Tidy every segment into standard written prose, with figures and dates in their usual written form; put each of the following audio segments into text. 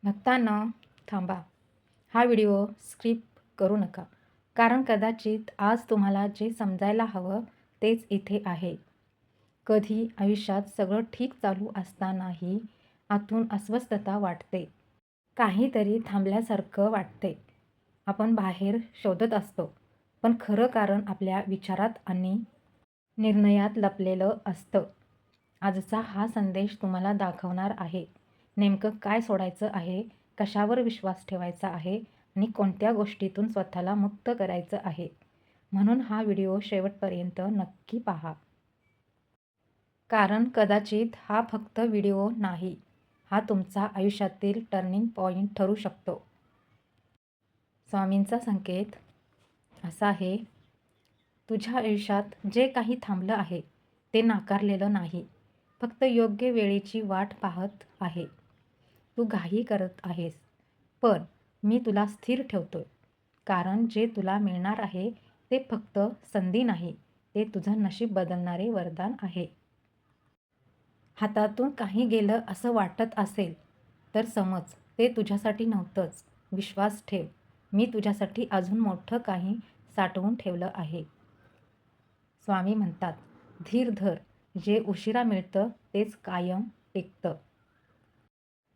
भक्तांनो, थांबा. हा video skip करू नका. कारण कदाचित आज तुम्हाला जे समजायला हवं तेच इथे आहे. कधी आयुष्यात सगळं ठीक चालू असतानाही आतून अस्वस्थता वाटते. काहीतरी थांबल्यासारखं वाटते. आपण बाहेर शोधत असतो, पण खरं कारण आपल्या विचारात आणि निर्णयात लपलेलं असतं. आजचा हा संदेश तुम्हाला दाखवणार आहे नेमकं काय सोडायचं आहे, कशावर विश्वास ठेवायचा आहे आणि कोणत्या गोष्टीतून स्वतःला मुक्त करायचं आहे. म्हणून हा व्हिडिओ शेवटपर्यंत नक्की पहा. कारण कदाचित हा फक्त व्हिडिओ नाही, हा तुमचा आयुष्यातील टर्निंग पॉइंट ठरू शकतो. स्वामींचा संकेत असा आहे, तुझ्या आयुष्यात जे काही थांबलं आहे ते नाकारलेलं नाही, फक्त योग्य वेळेची वाट पाहत आहे. तू घाई करत आहेस, पण मी तुला स्थिर ठेवतोय. कारण जे तुला मिळणार आहे ते फक्त संधी नाही, ते तुझं नशीब बदलणारे वरदान आहे. हातातून काही गेलं असं वाटत असेल तर समज ते तुझ्यासाठी नव्हतंच. विश्वास ठेव, मी तुझ्यासाठी अजून मोठं काही साठवून ठेवलं आहे. स्वामी म्हणतात, धीर धर, जे उशिरा मिळतं तेच कायम टिकतं.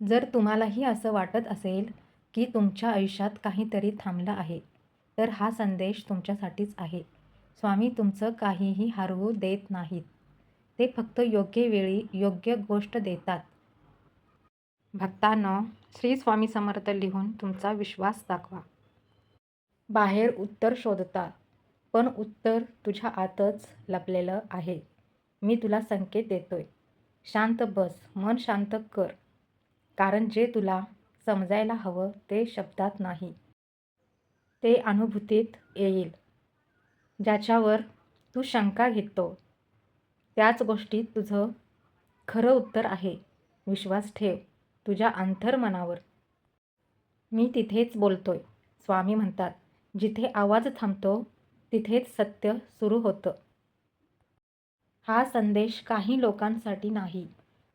जर तुम्हालाही असं वाटत असेल की तुमच्या आयुष्यात काहीतरी थांबलं आहे, तर हा संदेश तुमच्यासाठीच आहे. स्वामी तुमचं काहीही हरवू देत नाहीत. ते फक्त योग्य वेळी योग्य गोष्ट देतात. भक्तांनो, श्री स्वामी समर्थ लिहून तुमचा विश्वास दाखवा. बाहेर उत्तर शोधता, पण उत्तर तुझ्या आतच लपलेलं आहे. मी तुला संकेत देतोय. शांत बस, मन शांत कर. कारण जे तुला समजायला हवं ते शब्दात नाही, ते अनुभूतीत येईल. ज्याच्यावर तू शंका घेतो त्याच गोष्टीत तुझं खरं उत्तर आहे. विश्वास ठेव तुझ्या अंतर्मनावर. मी तिथेच बोलतोय. स्वामी म्हणतात, जिथे आवाज थांबतो तिथेच सत्य सुरू होतं. हा संदेश काही लोकांसाठी नाही,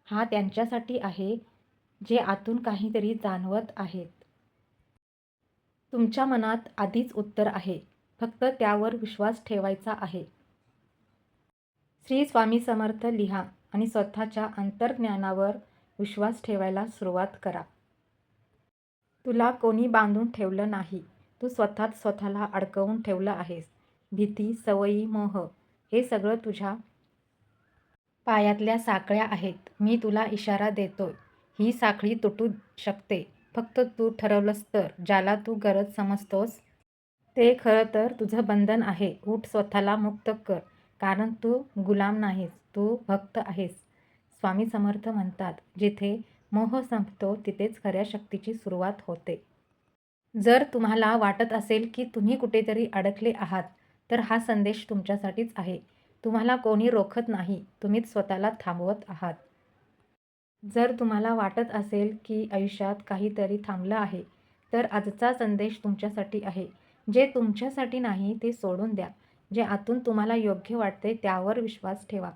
हा त्यांच्यासाठी आहे जे आतून काहीतरी जाणवत आहेत. तुमच्या मनात आधीच उत्तर आहे, फक्त त्यावर विश्वास ठेवायचा आहे. श्री स्वामी समर्थ लिहा आणि स्वतःच्या अंतर्ज्ञानावर विश्वास ठेवायला सुरुवात करा. तुला कोणी बांधून ठेवलं नाही, तू स्वतःच स्वतःला अडकवून ठेवलं आहेस. भीती, सवयी, मोह हे सगळं तुझ्या पायातल्या साखळ्या आहेत. मी तुला इशारा देतोय, ही साखळी तुटू शकते, फक्त तू ठरवलंस तर. ज्याला तू गरज समजतोस ते खरं तर तुझं बंधन आहे. उठ, स्वतःला मुक्त कर. कारण तू गुलाम नाहीस, तू भक्त आहेस. स्वामी समर्थ म्हणतात, जिथे मोह संपतो तिथेच खऱ्या शक्तीची सुरुवात होते. जर तुम्हाला वाटत असेल की तुम्ही कुठेतरी अडकले आहात, तर हा संदेश तुमच्यासाठीच आहे. तुम्हाला कोणी रोखत नाही, तुम्हीच स्वतःला थांबवत आहात. जर तुम्हाला वाटत असेल की आयुष्यात काहीतरी थांबलं आहे, तर आजचा संदेश तुमच्यासाठी आहे. जे तुमच्यासाठी नाही ते सोडून द्या. जे आतून तुम्हाला योग्य वाटते त्यावर विश्वास ठेवा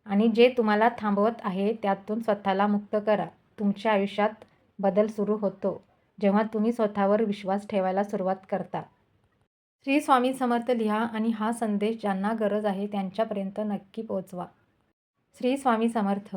आणि जे तुम्हाला थांबवत आहे त्यातून स्वतःला मुक्त करा. तुमच्या आयुष्यात बदल सुरू होतो जेव्हा तुम्ही स्वतःवर विश्वास ठेवायला सुरुवात करता. श्री स्वामी समर्थ लिहा आणि हा संदेश ज्यांना गरज आहे त्यांच्यापर्यंत नक्की पोहोचवा. श्री स्वामी समर्थ.